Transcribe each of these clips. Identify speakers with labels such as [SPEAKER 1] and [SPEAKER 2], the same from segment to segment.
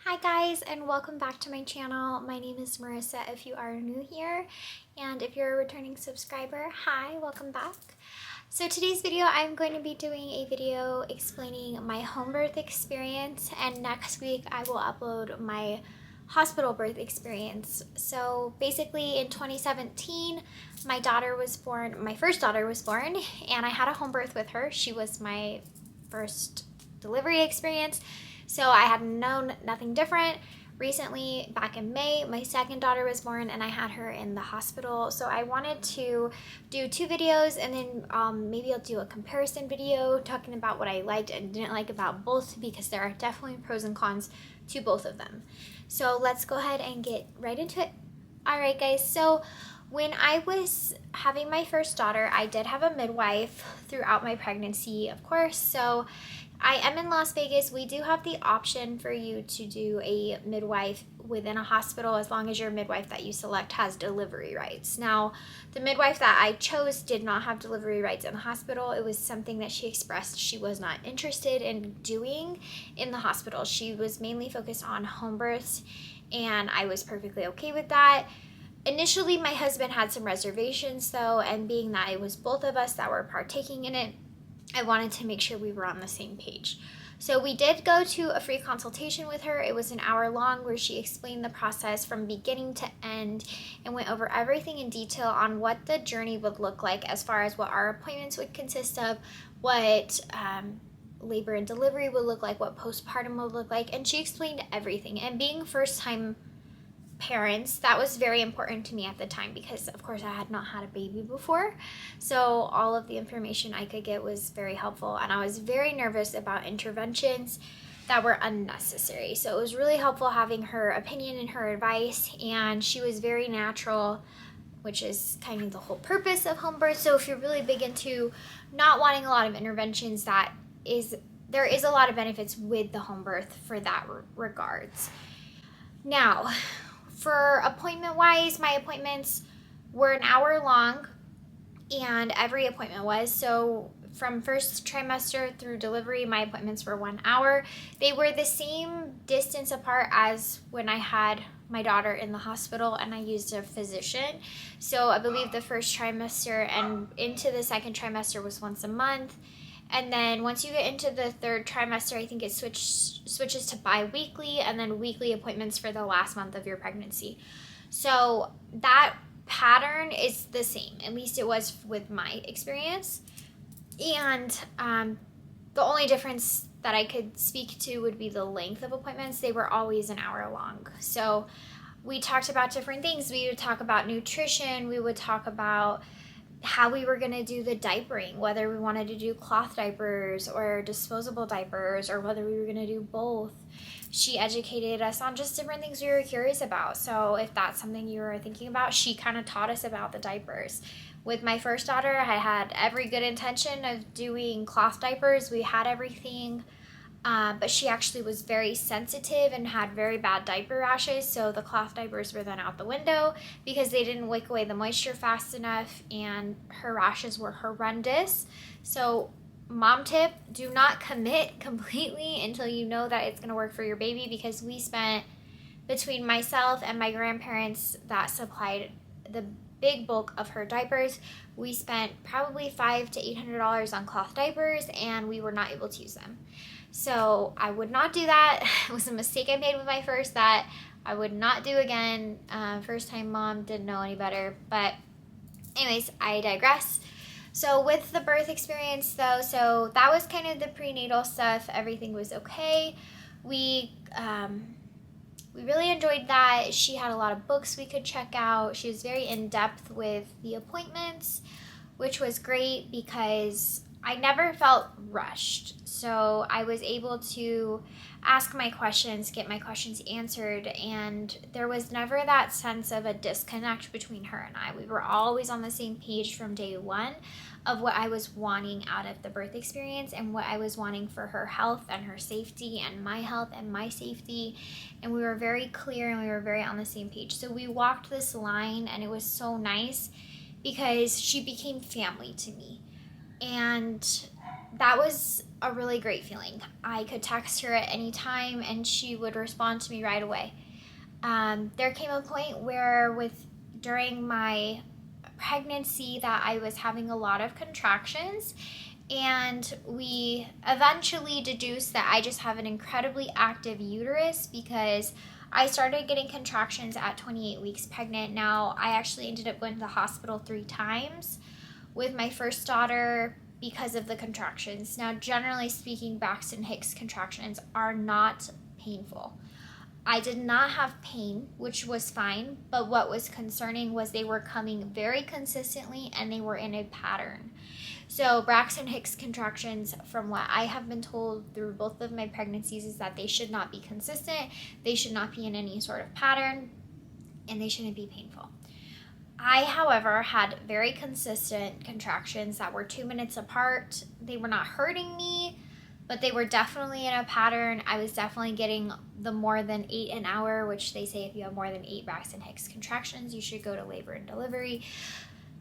[SPEAKER 1] Hi guys, and welcome back to my channel. My name is Marissa if you are new here, and if you're a returning subscriber, hi, welcome back. So today's video, I'm going to be doing a video explaining my home birth experience, and next week I will upload my hospital birth experience. So basically in 2017, my first daughter was born, and I had a home birth with her. She was my first delivery experience. So I had known nothing different. Recently, back in May, my second daughter was born and I had her in the hospital. So I wanted to do two videos, and then maybe I'll do a comparison video talking about what I liked and didn't like about both, because there are definitely pros and cons to both of them. So let's go ahead and get right into it. All right, guys. So when I was having my first daughter, I did have a midwife throughout my pregnancy, of course. So I am in Las Vegas. We do have the option for you to do a midwife within a hospital as long as your midwife that you select has delivery rights. Now, the midwife that I chose did not have delivery rights in the hospital. It was something that she expressed she was not interested in doing in the hospital. She was mainly focused on home births, and I was perfectly okay with that. Initially, my husband had some reservations though, and being that it was both of us that were partaking in it, I wanted to make sure we were on the same page. So we did go to a free consultation with her. It was an hour long where she explained the process from beginning to end and went over everything in detail on what the journey would look like as far as what our appointments would consist of, what labor and delivery would look like, what postpartum would look like, and she explained everything. And being first time parents, that was very important to me at the time, because of course I had not had a baby before, so all of the information I could get was very helpful, and I was very nervous about interventions that were unnecessary. So it was really helpful having her opinion and her advice, and she was very natural, which is kind of the whole purpose of home birth. So if you're really big into not wanting a lot of interventions, there is a lot of benefits with the home birth for that regards. Now, for appointment wise, my appointments were an hour long, and every appointment was. So from first trimester through delivery, my appointments were 1 hour. They were the same distance apart as when I had my daughter in the hospital and I used a physician. So I believe the first trimester and into the second trimester was once a month. And then once you get into the third trimester, I think it switches to bi-weekly, and then weekly appointments for the last month of your pregnancy. So that pattern is the same, at least it was with my experience. And the only difference that I could speak to would be the length of appointments. They were always an hour long. So we talked about different things. We would talk about nutrition. We would talk about how we were going to do the diapering, whether we wanted to do cloth diapers or disposable diapers, or whether we were going to do both. She educated us on just different things we were curious about. So if that's something you were thinking about, she kind of taught us about the diapers. With my first daughter, I had every good intention of doing cloth diapers. We had everything. But she actually was very sensitive and had very bad diaper rashes, so the cloth diapers were then out the window because they didn't wick away the moisture fast enough, and her rashes were horrendous. So mom tip, do not commit completely until you know that it's going to work for your baby, because we spent, between myself and my grandparents that supplied the big bulk of her diapers, we spent probably $500 to $800 on cloth diapers, and we were not able to use them. So I would not do that. It was a mistake I made with my first that I would not do again. First time mom, didn't know any better. But anyways, I digress. So with the birth experience though, so that was kind of the prenatal stuff. Everything was okay. We really enjoyed that. She had a lot of books we could check out. She was very in-depth with the appointments, which was great because I never felt rushed. So I was able to ask my questions, get my questions answered, and there was never that sense of a disconnect between her and I. We were always on the same page from day one of what I was wanting out of the birth experience and what I was wanting for her health and her safety and my health and my safety. And we were very clear and we were very on the same page. So we walked this line, and it was so nice because she became family to me. And that was a really great feeling. I could text her at any time and she would respond to me right away. There came a point where during my pregnancy that I was having a lot of contractions, and we eventually deduced that I just have an incredibly active uterus because I started getting contractions at 28 weeks pregnant. Now, I actually ended up going to the hospital 3 times with my first daughter because of the contractions. Now, generally speaking, Braxton Hicks contractions are not painful. I did not have pain, which was fine, but what was concerning was they were coming very consistently and they were in a pattern. So Braxton Hicks contractions, from what I have been told through both of my pregnancies, is that they should not be consistent, they should not be in any sort of pattern, and they shouldn't be painful. I, however, had very consistent contractions that were 2 minutes apart. They were not hurting me, but they were definitely in a pattern. I was definitely getting the more than 8 an hour, which they say if you have more than 8 Braxton Hicks contractions, you should go to labor and delivery.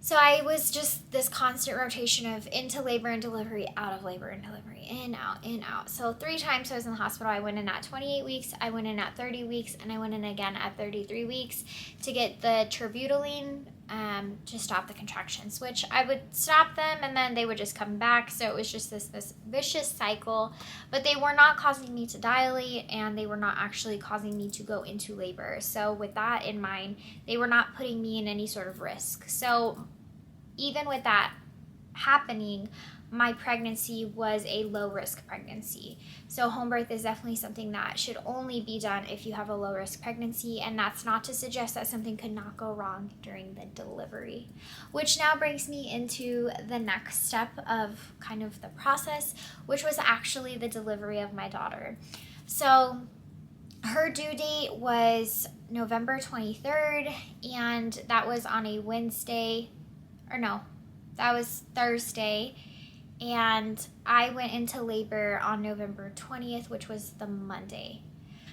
[SPEAKER 1] So I was just this constant rotation of into labor and delivery, out of labor and delivery, in, out. So 3 times I was in the hospital. I went in at 28 weeks, I went in at 30 weeks, and I went in again at 33 weeks to get the terbutaline to stop the contractions, which I would stop them and then they would just come back. So it was just this vicious cycle, but they were not causing me to dilate and they were not actually causing me to go into labor. So with that in mind, they were not putting me in any sort of risk. So even with that happening, my pregnancy was a low risk pregnancy. So home birth is definitely something that should only be done if you have a low risk pregnancy, and that's not to suggest that something could not go wrong during the delivery. Which now brings me into the next step of kind of the process, which was actually the delivery of my daughter. So her due date was November 23rd, and that was on a Wednesday, or no, that was Thursday. And I went into labor on November 20th, which was the Monday.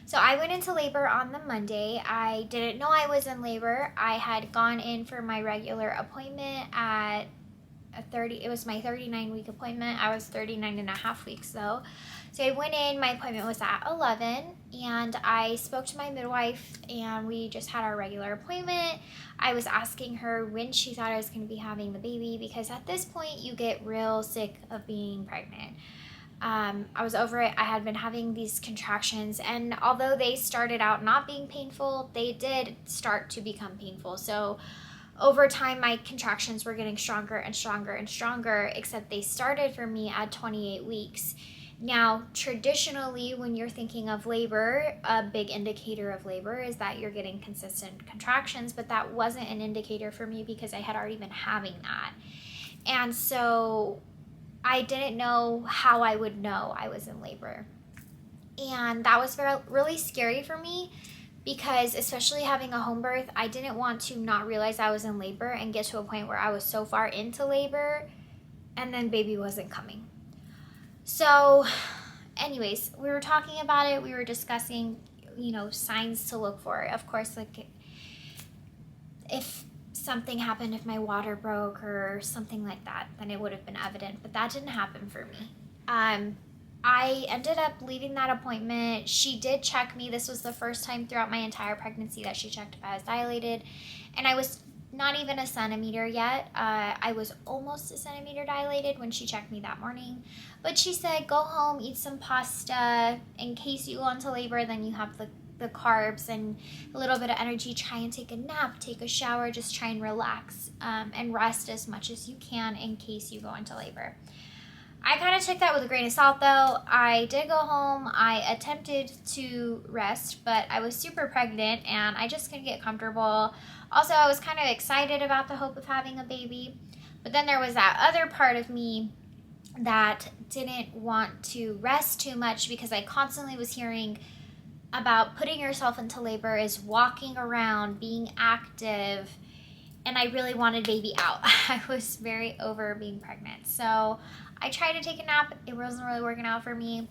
[SPEAKER 1] So I went into labor on the Monday. I didn't know I was in labor. I had gone in for my regular appointment at it was my 39-week appointment. I was 39 and a half weeks though. So I went in, my appointment was at 11, and I spoke to my midwife and we just had our regular appointment. I was asking her when she thought I was going to be having the baby, because at this point you get real sick of being pregnant. I was over it. I had been having these contractions, and although they started out not being painful, they did start to become painful. So over time, my contractions were getting stronger and stronger and stronger, except they started for me at 28 weeks. Now, traditionally, when you're thinking of labor, a big indicator of labor is that you're getting consistent contractions, but that wasn't an indicator for me because I had already been having that. And so I didn't know how I would know I was in labor. And that was really scary for me, because especially having a home birth, I didn't want to not realize I was in labor and get to a point where I was so far into labor and then baby wasn't coming. So anyways, we were talking about it. We were discussing, signs to look for. Of course, like if something happened, if my water broke or something like that, then it would have been evident, but that didn't happen for me. I ended up leaving that appointment. She did check me. This was the first time throughout my entire pregnancy that she checked if I was dilated, and I was not even a centimeter yet. I was almost a centimeter dilated when she checked me that morning, but she said, go home, eat some pasta. In case you go into labor, then you have the carbs and a little bit of energy. Try and take a nap, take a shower, just try and relax and rest as much as you can in case you go into labor. I kind of took that with a grain of salt though. I did go home. I attempted to rest, but I was super pregnant and I just couldn't get comfortable. Also, I was kind of excited about the hope of having a baby, but then there was that other part of me that didn't want to rest too much, because I constantly was hearing about putting yourself into labor is walking around, being active, and I really wanted baby out. I was very over being pregnant. So I tried to take a nap. It wasn't really working out for me.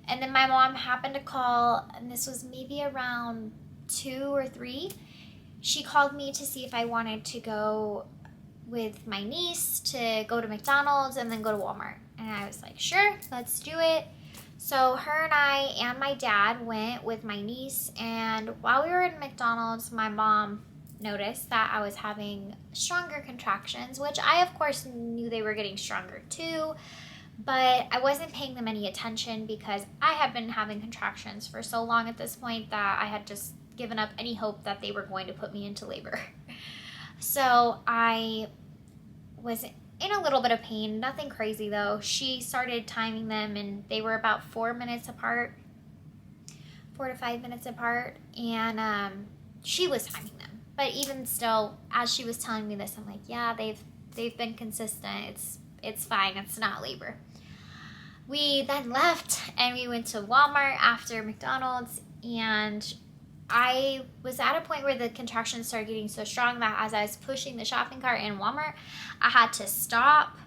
[SPEAKER 1] And then my mom happened to call, and this was maybe around 2 or 3. She called me to see if I wanted to go with my niece to go to McDonald's and then go to Walmart. And I was like, sure, let's do it. So her and I and my dad went with my niece, and while we were in McDonald's, my mom noticed that I was having stronger contractions, which I of course knew they were getting stronger too, but I wasn't paying them any attention because I had been having contractions for so long at this point that I had just given up any hope that they were going to put me into labor. So I was in a little bit of pain, nothing crazy though. She started timing them and they were about 4 minutes apart, 4 to 5 minutes apart, and she was timing them. But even still, as she was telling me this, I'm like, yeah, they've been consistent. It's fine. It's not labor. We then left and we went to Walmart after McDonald's, and I was at a point where the contractions started getting so strong that as I was pushing the shopping cart in Walmart, I had to stop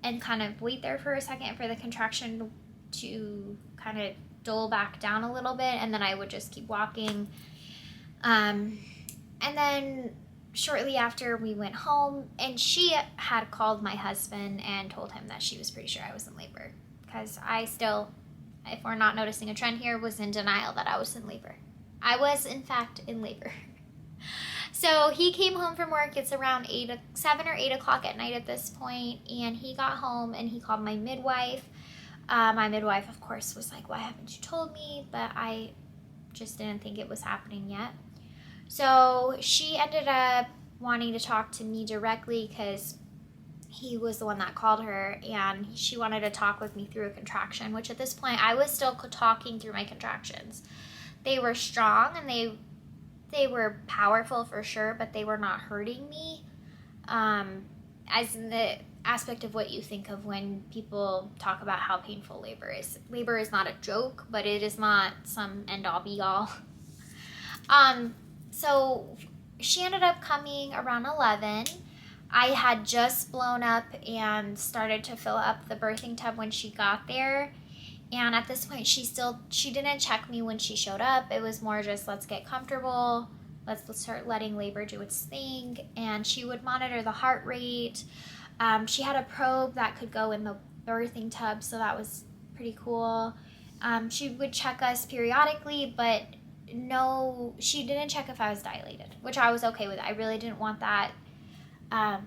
[SPEAKER 1] and kind of wait there for a second for the contraction to kind of dull back down a little bit, and then I would just keep walking. And then shortly after we went home, and she had called my husband and told him that she was pretty sure I was in labor, because I still, if we're not noticing a trend here, was in denial that I was in labor. I was, in fact, in labor. So he came home from work. It's around 7 or 8 o'clock at night at this point, and he got home and he called my midwife. My midwife, of course, was like, why haven't you told me? But I just didn't think it was happening yet. So she ended up wanting to talk to me directly because he was the one that called her, and she wanted to talk with me through a contraction, which at this point I was still talking through my contractions. They were strong and they were powerful for sure, but they were not hurting me. As in the aspect of what you think of when people talk about how painful labor is. Labor is not a joke, but it is not some end-all be-all. So she ended up coming around 11. I had just blown up and started to fill up the birthing tub when she got there. And at this point, she didn't check me when she showed up. It was more just, let's get comfortable. Let's start letting labor do its thing. And she would monitor the heart rate. She had a probe that could go in the birthing tub, so that was pretty cool. She would check us periodically, but no, she didn't check if I was dilated, which I was okay with. I really didn't want that. I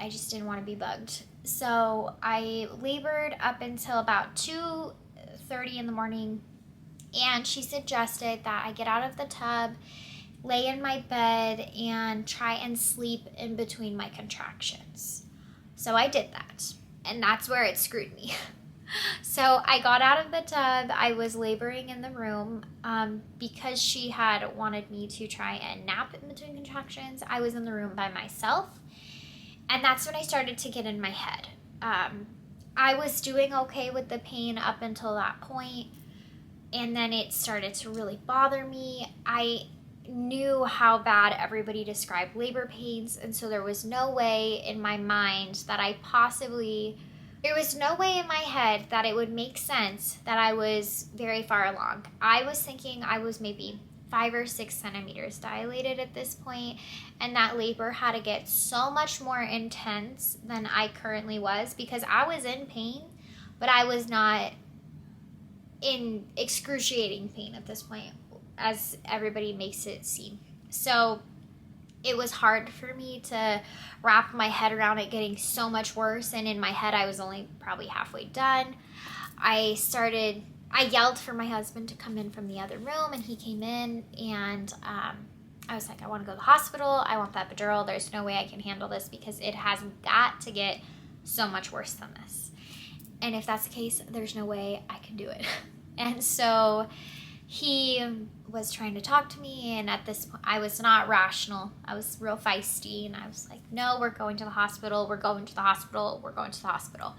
[SPEAKER 1] just didn't want to be bugged. So I labored up until about 2:30 in the morning, and she suggested that I get out of the tub, lay in my bed, and try and sleep in between my contractions. So I did that, and that's where it screwed me. So I got out of the tub. I was laboring in the room because she had wanted me to try and nap in between contractions. I was in the room by myself, and that's when I started to get in my head. I was doing okay with the pain up until that point, and then it started to really bother me. I knew how bad everybody described labor pains, and so there was no way in my mind that there was no way in my head that it would make sense that I was very far along. I was thinking I was maybe 5 or 6 centimeters dilated at this point, and that labor had to get so much more intense than I currently was, because I was in pain, but I was not in excruciating pain at this point, as everybody makes it seem. So it was hard for me to wrap my head around it getting so much worse, and in my head I was only probably halfway done. I yelled for my husband to come in from the other room, and he came in, and I was like, I want to go to the hospital. I want that epidural. There's no way I can handle this because it has got to get so much worse than this. And if that's the case, there's no way I can do it. And so he was trying to talk to me, and at this point I was not rational. I was real feisty, and I was like, no, we're going to the hospital. We're going to the hospital. We're going to the hospital.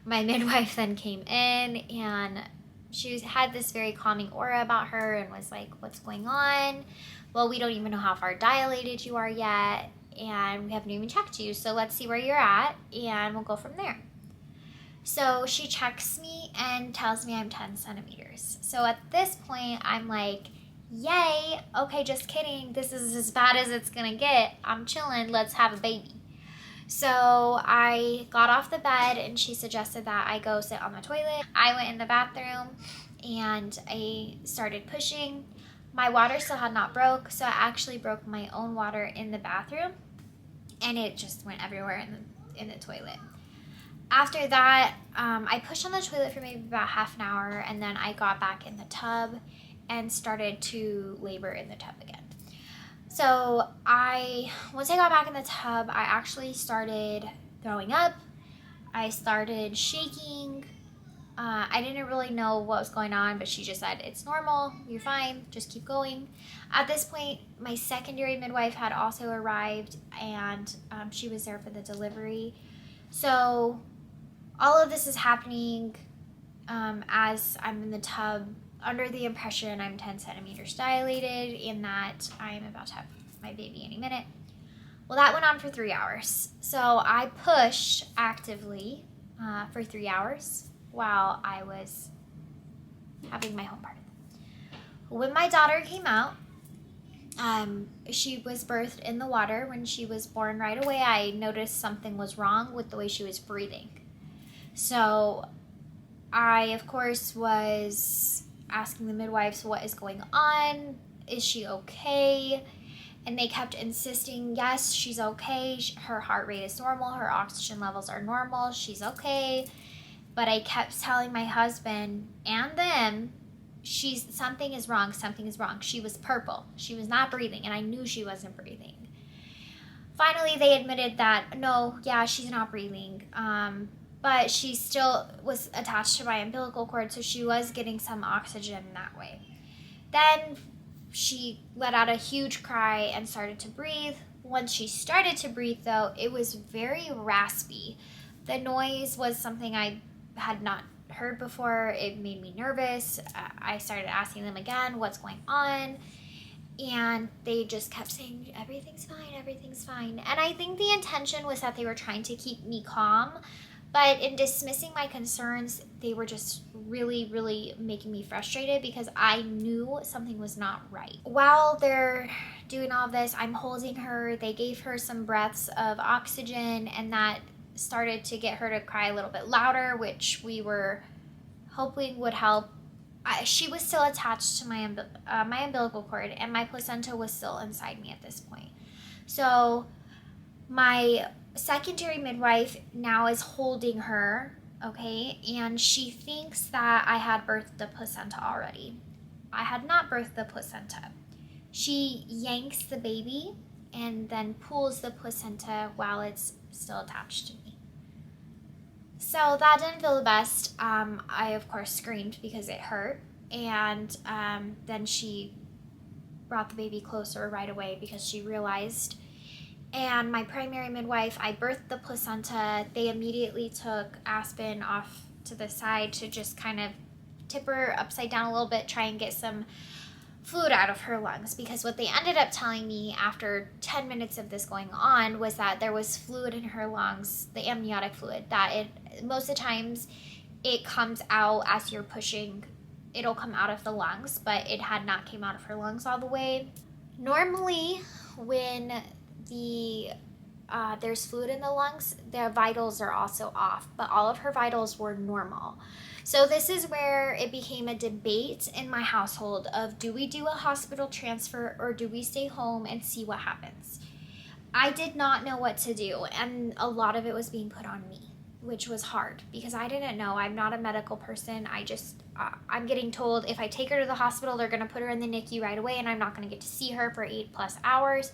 [SPEAKER 1] My midwife then came in, and she had this very calming aura about her and was like, what's going on? Well, we don't even know how far dilated you are yet, and we haven't even checked you, so let's see where you're at, and we'll go from there. So she checks me and tells me I'm 10 centimeters. So at this point, I'm like, yay, okay, just kidding. This is as bad as it's gonna get. I'm chilling, let's have a baby. So I got off the bed and she suggested that I go sit on the toilet. I went in the bathroom and I started pushing. My water still had not broke, so I actually broke my own water in the bathroom and it just went everywhere in the toilet. After that, I pushed on the toilet for maybe about half an hour, and then I got back in the tub and started to labor in the tub again. So once I got back in the tub, I actually started throwing up. I started shaking. I didn't really know what was going on, but she just said, it's normal, you're fine, just keep going. At this point, my secondary midwife had also arrived, and she was there for the delivery. So all of this is happening as I'm in the tub, under the impression I'm 10 centimeters dilated and that I am about to have my baby any minute. Well, that went on for 3 hours. So I pushed actively for 3 hours while I was having my home birth. When my daughter came out, she was birthed in the water. When she was born, right away I noticed something was wrong with the way she was breathing. So I, of course, was asking the midwives, what is going on? Is she okay? And they kept insisting, yes, she's okay. Her heart rate is normal. Her oxygen levels are normal. She's okay. But I kept telling my husband and them, something is wrong. Something is wrong. She was purple. She was not breathing, and I knew she wasn't breathing. Finally, they admitted that, no, yeah, she's not breathing. But she still was attached to my umbilical cord, so she was getting some oxygen that way. Then she let out a huge cry and started to breathe. Once she started to breathe, though, it was very raspy. The noise was something I had not heard before. It made me nervous. I started asking them again, what's going on? And they just kept saying, everything's fine, everything's fine. And I think the intention was that they were trying to keep me calm. But in dismissing my concerns, they were just really, really making me frustrated because I knew something was not right. While they're doing all this, I'm holding her. They gave her some breaths of oxygen, and that started to get her to cry a little bit louder, which we were hoping would help. She was still attached to my umbilical cord, and my placenta was still inside me at this point. So my secondary midwife now is holding her, okay, and she thinks that I had birthed the placenta already. I had not birthed the placenta. She yanks the baby and then pulls the placenta while it's still attached to me. So that didn't feel the best. I, of course, screamed because it hurt, and then she brought the baby closer right away because she realized. And my primary midwife, I birthed the placenta. They immediately took Aspen off to the side to just kind of tip her upside down a little bit, try and get some fluid out of her lungs. Because what they ended up telling me after 10 minutes of this going on was that there was fluid in her lungs, the amniotic fluid, that most of the times it comes out as you're pushing. It'll come out of the lungs, but it had not came out of her lungs all the way. Normally, when there's fluid in the lungs, their vitals are also off, but all of her vitals were normal. So this is where it became a debate in my household of, do we do a hospital transfer or do we stay home and see what happens? I did not know what to do, and a lot of it was being put on me, which was hard because I didn't know. I'm not a medical person. I'm getting told if I take her to the hospital, they're going to put her in the NICU right away, and I'm not going to get to see her for 8+ hours.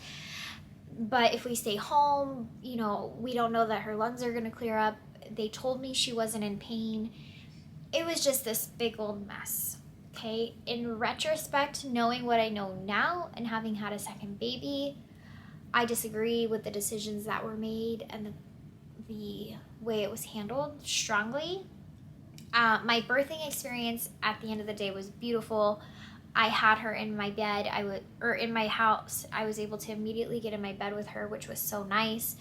[SPEAKER 1] But if we stay home, we don't know that her lungs are going to clear up. They told me she wasn't in pain. It was just this big old mess, okay? In retrospect, knowing what I know now and having had a second baby, I disagree with the decisions that were made and the way it was handled strongly. My birthing experience at the end of the day was beautiful. I had her in my bed, in my house. I was able to immediately get in my bed with her, which was so nice.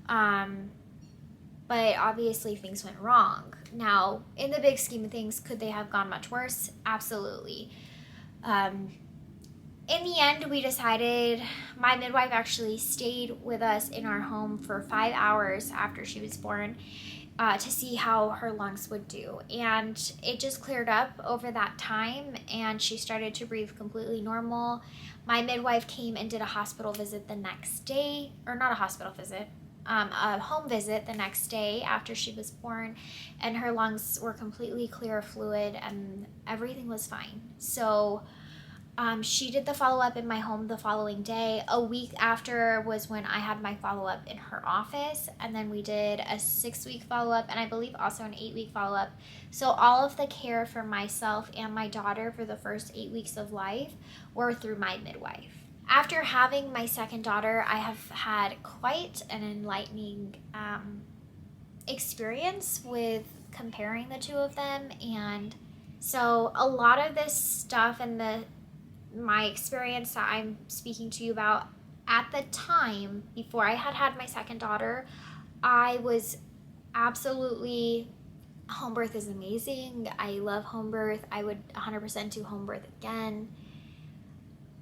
[SPEAKER 1] But obviously things went wrong. Now, in the big scheme of things, could they have gone much worse? Absolutely. in the end, we decided, my midwife actually stayed with us in our home for 5 hours after she was born to see how her lungs would do. And it just cleared up over that time, and she started to breathe completely normal. My midwife came and did a hospital visit the next day, or not a hospital visit, a home visit the next day after she was born, and her lungs were completely clear of fluid and everything was fine. So she did the follow-up in my home the following day. A week after was when I had my follow-up in her office, and then we did a 6-week follow-up, and I believe also an 8-week follow-up. So all of the care for myself and my daughter for the first 8 weeks of life were through my midwife. After having my second daughter, I have had quite an enlightening experience with comparing the two of them. And so a lot of this stuff and my experience that I'm speaking to you about at the time before I had my second daughter, I was absolutely, home birth is amazing. I love home birth. I would 100% do home birth again.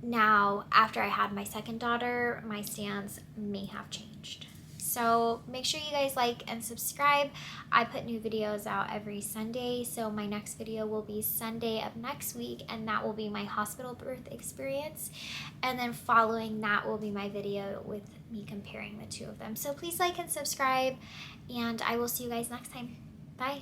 [SPEAKER 1] Now, after I had my second daughter, my stance may have changed. So make sure you guys like and subscribe. I put new videos out every Sunday, so my next video will be Sunday of next week, and that will be my hospital birth experience. And then following that will be my video with me comparing the two of them. So please like and subscribe, and I will see you guys next time. Bye.